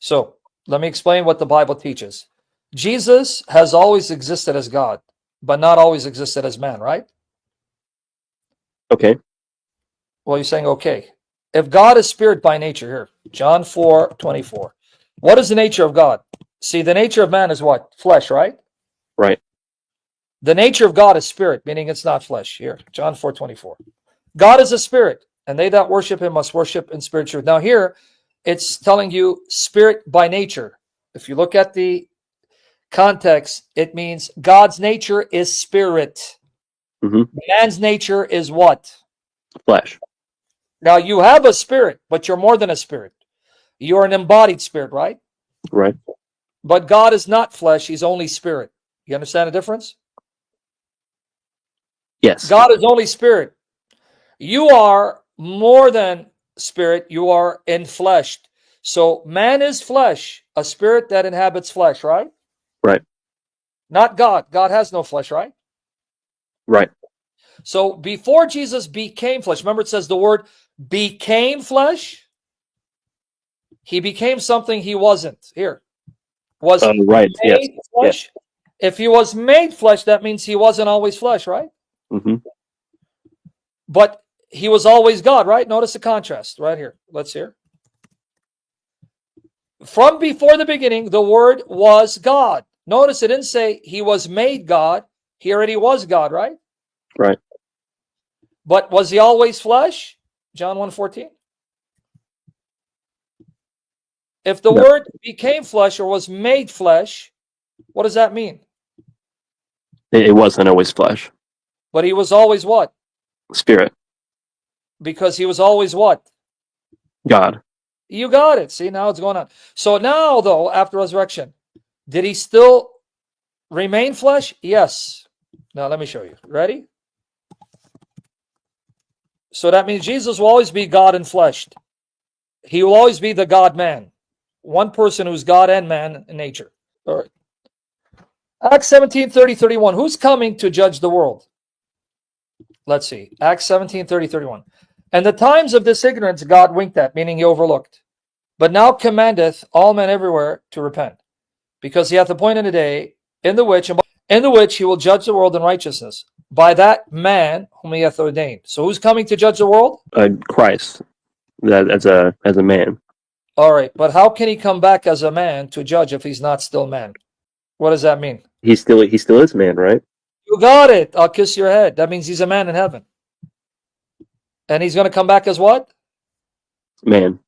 So let me explain what the Bible teaches. Jesus has always existed as God, but not always existed as man, right? Okay. Well, you're saying, okay. If God is spirit by nature, here, John 4:24. What is the nature of God? See, the nature of man is what? Flesh, right? Right. The nature of God is spirit, meaning it's not flesh. Here, John 4:24. God is a spirit, and they that worship him must worship in spirit and truth. Now here, it's telling you spirit by nature. If you look at the context, it means God's nature is spirit. Man's nature is what? Flesh. Now you have a spirit, but you're more than a spirit. You're an embodied spirit, right? Right. But God is not flesh, he's only spirit. You understand the difference? Yes. God is only spirit. You are more than spirit, you are enfleshed. So man is flesh, a spirit that inhabits flesh, right? Right. Not God. God has no flesh, right? Right. So before Jesus became flesh, remember it says the word became flesh? He became something he wasn't. Here. Was right. Yes. made flesh? Yes. If he was made flesh, that means he wasn't always flesh, right? But he was always God, right? Notice the contrast right here. Let's hear. From before the beginning, the Word was God. Notice it didn't say he was made God. He already was God, right? Right. But was he always flesh? John 1:14. If the Word became flesh or was made flesh, what does that mean? It wasn't always flesh. But he was always what? Spirit. Because he was always what? God. You got it. See, now it's going on. So now, though, after resurrection, did he still remain flesh? Yes. Now, let me show you. Ready? So that means Jesus will always be God and fleshed. He will always be the God-man. One person who's God and man in nature. All right. Acts 17:30-31. Who's coming to judge the world? Let's see. Acts 17:30-31. And the times of this ignorance God winked at, meaning he overlooked. But now commandeth all men everywhere to repent, because he hath appointed a day in the which he will judge the world in righteousness by that man whom he hath ordained. So who's coming to judge the world? Christ. That as a man. All right, but how can he come back as a man to judge if he's not still man? What does that mean? He still is man, right? You got it. I'll kiss your head. That means he's a man in heaven. And he's going to come back as what? Man.